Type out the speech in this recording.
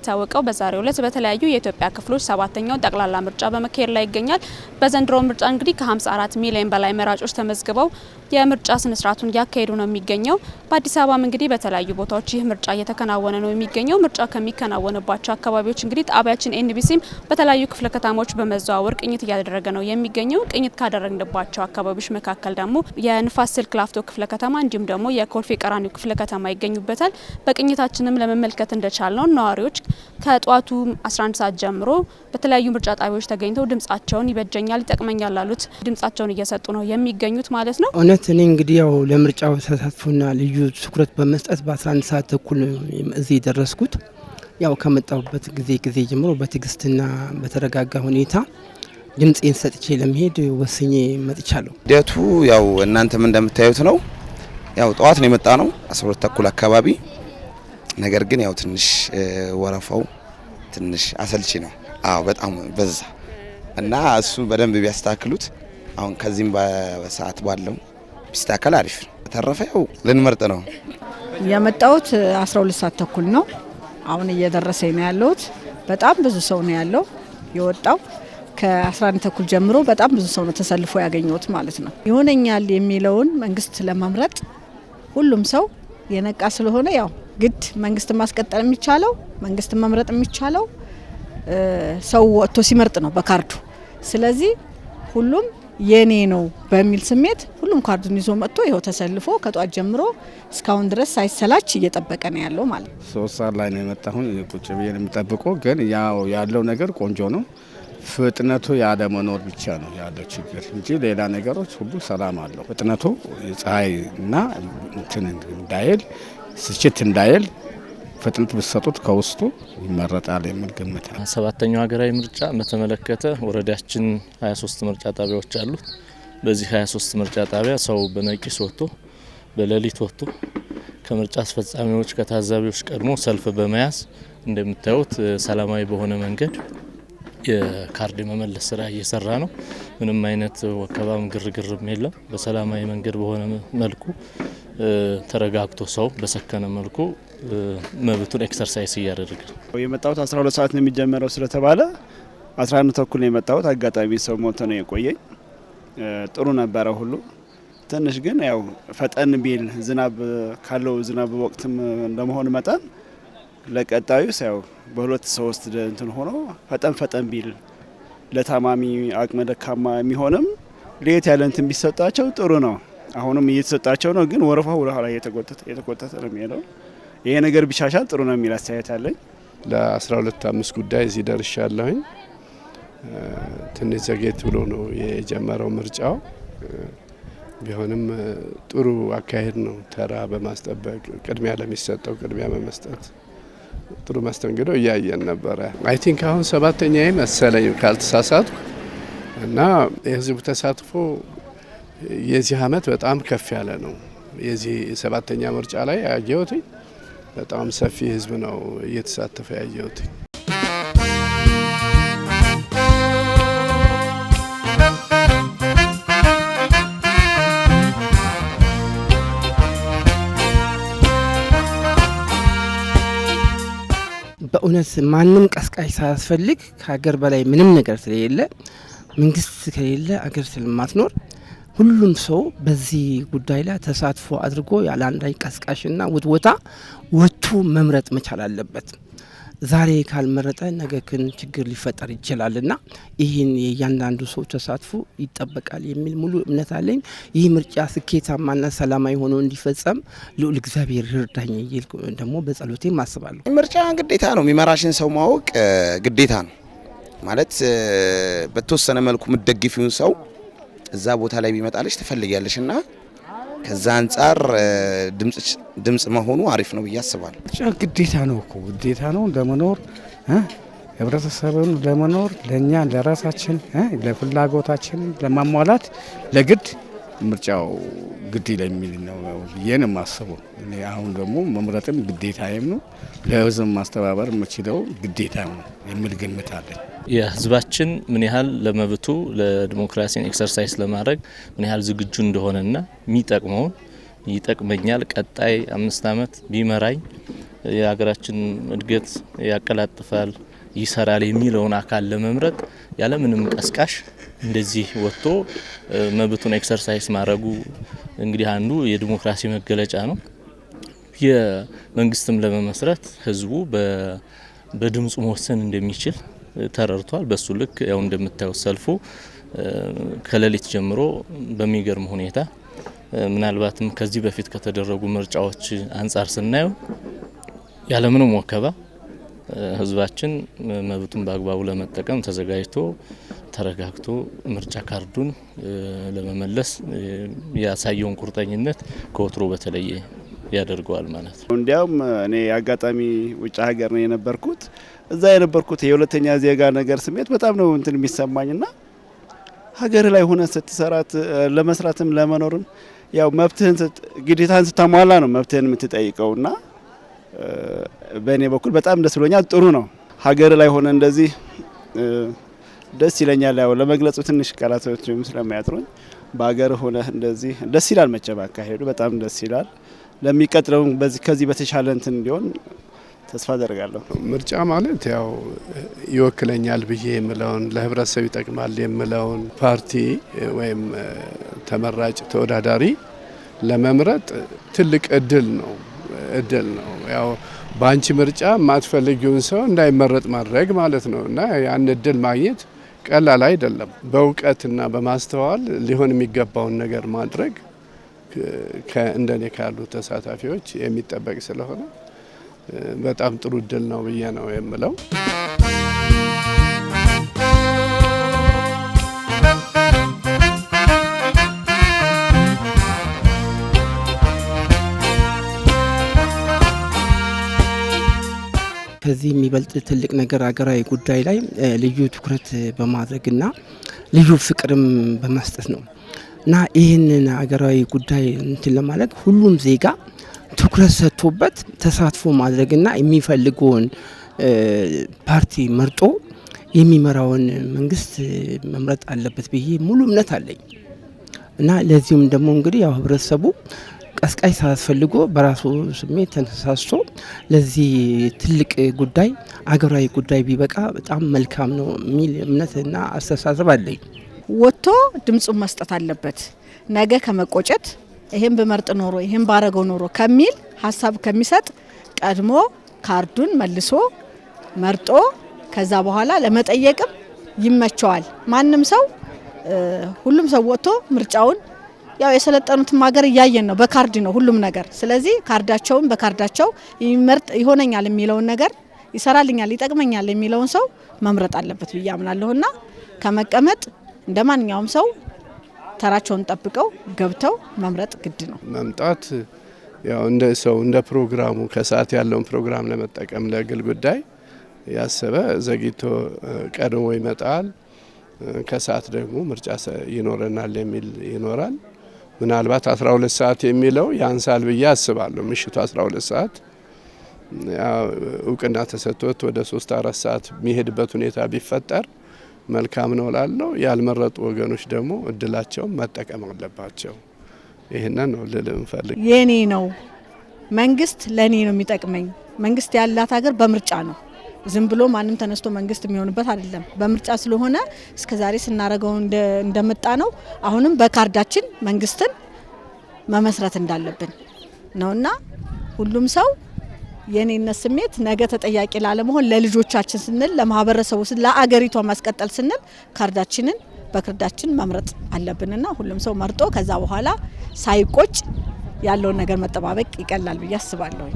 እንደሚታወቀው በዛሬው ዕለት በተለያዩ የኢትዮጵያ ክፍሎች 7ኛው ጠቅላላ ምርጫ በመካሄድ ላይ ይገኛል። በዘንድሮ ምርጫ እንግዲህ ከ54 ሚሊዮን በላይ መራጮች ተመዝግበው የምርጫ ስነ ስርዓቱን ያካሄዱ ነው የሚገኘው። በአዲስ አበባም እንግዲህ በተለያዩ ቦታዎች ይህ ምርጫ እየተከናወነ ነው የሚገኘው። ምርጫ ከሚከናወንባቸው አካባቢዎች እንግዲህ ጣቢያችን ኤንቢሲም በተለያዩ ክፍለ ከተሞች በመዘዋወር ቅኝት እያደረገ ነው የሚገኘው። ቅኝት ካደረግንባቸው አካባቢዎች መካከል ደግሞ የንፋስ ስልክ ላፍቶ ክፍለ ከተማ እንዲሁም ደግሞ የኮልፌ ቀራኒዮ ክፍለ ከተማ ይገኙበታል። በቅኝታችንም ለመመልከት እንደቻልነው ነዋሪዎች ከጧቱ 11 ሰዓት ጀምሮ በተለያዩ ምርጫ ጣቢያዎች ተገኝተው ድምጻቸውን ይበጀኛል ይጠቅመኛል ላሉት ድምጻቸውን እየሰጡ ነው የሚገኙት ማለት ነው። እውነት እኔ እንግዲህ ያው ለምርጫው ተሳትፎና ልዩ ትኩረት በመስጠት በ11 ሰዓት ተኩል እዚህ ደረስኩት። ያው ከመጣሁበት ጊዜ ጀምሮ በትዕግስትና በተረጋጋ ሁኔታ ድምጽን ሰጥቼ ለመሄድ ወስኜ መጥቻለሁ። ሂደቱ ያው እናንተም እንደምታዩት ነው። ያው ጠዋት ነው የመጣ ነው 12 ተኩል አካባቢ። ነገር ግን ያው ትንሽ ወረፋው ትንሽ አሰልቺ ነው። በጣም በዛ እና እሱ በደንብ ቢያስተካክሉት አሁን ከዚህም በሰዓት ባለው ቢስተካከል አሪፍ ነው። ተረፈ ያው ልንመርጥ ነው የመጣሁት 12 ሰዓት ተኩል ነው። አሁን እየደረሰኝ ነው ያለሁት። በጣም ብዙ ሰው ነው ያለው የወጣው። ከ11 ተኩል ጀምሮ በጣም ብዙ ሰው ነው ተሰልፎ ያገኘሁት ማለት ነው። ይሆነኛል የሚለውን መንግስት ለመምረጥ ሁሉም ሰው የነቃ ስለሆነ ያው ግድ መንግስት ማስቀጠል የሚቻለው መንግስት መምረጥ የሚቻለው ሰው ወጥቶ ሲመርጥ ነው በካርዱ። ስለዚህ ሁሉም የኔ ነው በሚል ስሜት ሁሉም ካርዱን ይዞ መጥቶ ይኸው ተሰልፎ ከጧት ጀምሮ እስካሁን ድረስ ሳይሰላች እየጠበቀ ነው ያለው ማለት ነው። 3 ሰዓት ላይ ነው የመጣሁን ቁጭ ብዬ ነው የምጠብቀው። ግን ያለው ነገር ቆንጆ ነው። ፍጥነቱ ያለመኖር ብቻ ነው ያለው ችግር እንጂ ሌላ ነገሮች ሁሉ ሰላም አለው። ፍጥነቱ ፀሐይና እንትን እንዳይል ስችት እንዳይል ፍጥነት ብሰጡት ከውስጡ ይመረጣል የሚል ግምት ነው። 7ኛው ሀገራዊ ምርጫ በተመለከተ ወረዳችን 23 ምርጫ ጣቢያዎች አሉት። በዚህ 23 ምርጫ ጣቢያ ሰው በነቂስ ወጥቶ በሌሊት ወጥቶ ከምርጫ አስፈጻሚዎች ከታዛቢዎች ቀድሞ ሰልፍ በመያዝ እንደምታዩት ሰላማዊ በሆነ መንገድ የካርድ መመለስ ስራ እየሰራ ነው። ምንም አይነት ወከባም ግርግርም የለም። በሰላማዊ መንገድ በሆነ መልኩ ተረጋግቶ ሰው በሰከነ መልኩ መብቱን ኤክሰርሳይዝ እያደረገ ነው። የመጣሁት 12 ሰዓት ነው የሚጀመረው ስለተባለ 11 ተኩል ነው የመጣሁት። አጋጣሚ ሰው ሞቶ ነው የቆየኝ። ጥሩ ነበረ ሁሉ። ትንሽ ግን ያው ፈጠን ቢል ዝናብ ካለው ዝናብ ወቅትም እንደመሆኑ መጠን ለቀጣዩ ያው በ2-3 እንትን ሆኖ ፈጠን ቢል ለታማሚ አቅመ ደካማ የሚሆንም ለየት ያለ እንትን ቢሰጣቸው ጥሩ ነው። አሁንም እየተሰጣቸው ነው፣ ግን ወረፋው ወደ ኋላ እየተቆጠተ ነው የሚሄደው። ይሄ ነገር ቢሻሻል ጥሩ ነው የሚል አስተያየት አለኝ። ለ12:05 ጉዳይ እዚህ ደርሻለሁኝ። ትንሽ ዘጌት ብሎ ነው የጀመረው ምርጫው። ቢሆንም ጥሩ አካሄድ ነው። ተራ በማስጠበቅ ቅድሚያ ለሚሰጠው ቅድሚያ በመስጠት ጥሩ መስተንግዶ እያየን ነበረ። አይ ቲንክ አሁን 7ኛዬ መሰለኝ ካልተሳሳትኩ እና የህዝቡ ተሳትፎ የዚህ አመት በጣም ከፍ ያለ ነው። የዚህ 7ኛ ምርጫ ላይ ያየሁት በጣም ሰፊ ህዝብ ነው እየተሳተፈ ያየሁት። በእውነት ማንም ቀስቃሽ ሳያስፈልግ ከሀገር በላይ ምንም ነገር ስለሌለ መንግስት ከሌለ አገር ስለማትኖር ሁሉም ሰው በዚህ ጉዳይ ላይ ተሳትፎ አድርጎ ያለ አንዳች ቀስቃሽና ውትወታ ወጥቶ መምረጥ መቻል አለበት። ዛሬ ካልመረጠ ነገ ግን ችግር ሊፈጠር ይችላልና ይህን የእያንዳንዱ ሰው ተሳትፎ ይጠበቃል የሚል ሙሉ እምነት አለኝ። ይህ ምርጫ ስኬታማና ሰላማዊ ሆኖ እንዲፈጸም ልዑል እግዚአብሔር ይርዳኝ ደግሞ በጸሎቴ ማስባለሁ። ምርጫ ግዴታ ነው። የሚመራሽን ሰው ማወቅ ግዴታ ነው ማለት በተወሰነ መልኩ ምትደግፊውን ሰው እዛ ቦታ ላይ ቢመጣልሽ ትፈልጊያለሽና ከዛ አንፃር ድምጽ መሆኑ አሪፍ ነው ብዬ አስባለሁ። ግዴታ ነው እኮ ግዴታ ነው ለመኖር ህብረተሰቡን ለመኖር ለኛ ለራሳችን ለፍላጎታችን ለማሟላት ለግድ ምርጫው ግድ ለሚል ነው ብዬ ነው የማስበው። እኔ አሁን ደግሞ መምረጥም ግዴታዬም ነው፣ ለህዝብ ማስተባበር የምችለው ግዴታ ነው የሚል ግምት አለኝ። የህዝባችን ምን ያህል ለመብቱ ለዲሞክራሲን ኤክሰርሳይዝ ለማድረግ ምን ያህል ዝግጁ እንደሆነና የሚጠቅመውን ይጠቅመኛል፣ ቀጣይ 5 አመት ቢመራኝ የሀገራችን እድገት ያቀላጥፋል፣ ይሰራል የሚለውን አካል ለመምረጥ ያለ ምንም ቀስቃሽ እንደዚህ ወጥቶ መብቱን ኤክሰርሳይዝ ማድረጉ እንግዲህ አንዱ የዲሞክራሲ መገለጫ ነው። የመንግስትም ለመመስረት ህዝቡ በድምጹ መወሰን እንደሚችል ተረርቷል። በሱ ልክ ያው እንደምታዩት ሰልፉ ከሌሊት ጀምሮ በሚገርም ሁኔታ ምናልባትም ከዚህ በፊት ከተደረጉ ምርጫዎች አንጻር ስናየው ያለምንም ወከባ ህዝባችን መብቱን በአግባቡ ለመጠቀም ተዘጋጅቶ ተረጋግቶ ምርጫ ካርዱን ለመመለስ ያሳየውን ቁርጠኝነት ከወትሮ በተለየ ያደርገዋል ማለት ነው። እንዲያውም እኔ አጋጣሚ ውጭ ሀገር ነው የነበርኩት። እዛ የነበርኩት የሁለተኛ ዜጋ ነገር ስሜት በጣም ነው እንትን የሚሰማኝና ሀገር ላይ ሆነ ስትሰራት ለመስራትም ለመኖርም ያው መብትህን ግዴታህን ስታሟላ ነው መብትህን የምትጠይቀውና በእኔ በኩል በጣም ደስ ብሎኛል። ጥሩ ነው። ሀገር ላይ ሆነ እንደዚህ ደስ ይለኛል። ያው ለመግለጹ ትንሽ ቃላቶችም ስለማያጥሩኝ በሀገር ሆነ እንደዚህ ደስ ይላል። መቼም አካሄዱ በጣም ደስ ይላል። ለሚቀጥለው ከዚህ በተሻለ እንትን እንዲሆን ተስፋ አደርጋለሁ። ምርጫ ማለት ያው ይወክለኛል ብዬ የምለውን ለህብረተሰብ ይጠቅማል የምለውን ፓርቲ ወይም ተመራጭ ተወዳዳሪ ለመምረጥ ትልቅ እድል ነው። ያው ባንቺ ምርጫ ማትፈልጊውን ሰው እንዳይመረጥ ማድረግ ማለት ነው እና ያን እድል ማግኘት ቀላል አይደለም። በእውቀትና በማስተዋል ሊሆን የሚገባውን ነገር ማድረግ እንደኔ ካሉ ተሳታፊዎች የሚጠበቅ ስለሆነ በጣም ጥሩ እድል ነው ብዬ ነው የምለው። ከዚህ የሚበልጥ ትልቅ ነገር ሀገራዊ ጉዳይ ላይ ልዩ ትኩረት በማድረግና ልዩ ፍቅርም በመስጠት ነው እና ይህንን ሀገራዊ ጉዳይ እንትን ለማለት ሁሉም ዜጋ ትኩረት ሰጥቶበት ተሳትፎ ማድረግና የሚፈልገውን ፓርቲ መርጦ የሚመራውን መንግስት መምረጥ አለበት ብዬ ሙሉ እምነት አለኝ እና ለዚህም ደግሞ እንግዲህ ያው ህብረተሰቡ ቀስቃይ ሳያስፈልጎ በራሱ ስሜት ተነሳስቶ ለዚህ ትልቅ ጉዳይ አገራዊ ጉዳይ ቢበቃ በጣም መልካም ነው የሚል እምነትና አስተሳሰብ አለኝ። ወጥቶ ድምጹን መስጠት አለበት። ነገ ከመቆጨት ይሄን በመርጥ ኖሮ ይሄን ባረገው ኖሮ ከሚል ሀሳብ ከሚሰጥ ቀድሞ ካርዱን መልሶ መርጦ ከዛ በኋላ ለመጠየቅም ይመቸዋል። ማንም ሰው ሁሉም ሰው ወጥቶ ምርጫውን ያው የሰለጠኑት ማገር ያያየን ነው። በካርድ ነው ሁሉም ነገር። ስለዚህ ካርዳቸውን በካርዳቸው ይመርጥ ይሆነኛል የሚለውን ነገር ይሰራልኛል ይጠቅመኛል የሚለውን ሰው መምረጥ አለበት ብዬ አምናለሁና ከመቀመጥ እንደማንኛውም ሰው ተራቸውን ጠብቀው ገብተው መምረጥ ግድ ነው። መምጣት ያው እንደ ሰው እንደ ፕሮግራሙ ከሰዓት ያለውን ፕሮግራም ለመጠቀም ለግል ጉዳይ ያሰበ ዘግይቶ ቀድሞ ይመጣል። ከሰዓት ደግሞ ምርጫ ይኖረናል የሚል ይኖራል። ምናልባት 12 ሰዓት የሚለው ያንሳል ብዬ አስባለሁ። ምሽቱ 12 ሰዓት እውቅና ተሰጥቶት ወደ 3-4 ሰዓት የሚሄድበት ሁኔታ ቢፈጠር መልካም ነው ላለው። ያልመረጡ ወገኖች ደግሞ እድላቸውን መጠቀም አለባቸው። ይሄንን ነው ልልምፈልግ። የኔ ነው መንግስት ለኔ ነው የሚጠቅመኝ። መንግስት ያላት ሀገር በምርጫ ነው። ዝም ብሎ ማንም ተነስቶ መንግስት የሚሆንበት አይደለም። በምርጫ ስለሆነ እስከዛሬ ስናረገው እንደመጣ ነው። አሁንም በካርዳችን መንግስትን መመስረት እንዳለብን ነውና ሁሉም ሰው የኔነት ስሜት ነገ ተጠያቂ ላለመሆን ለልጆቻችን ስንል ለማህበረሰቡ ስንል ለአገሪቷ ማስቀጠል ስንል ካርዳችንን በካርዳችን መምረጥ አለብንና ሁሉም ሰው መርጦ ከዛ በኋላ ሳይቆጭ ያለውን ነገር መጠባበቅ ይቀላል ብዬ አስባለሁ።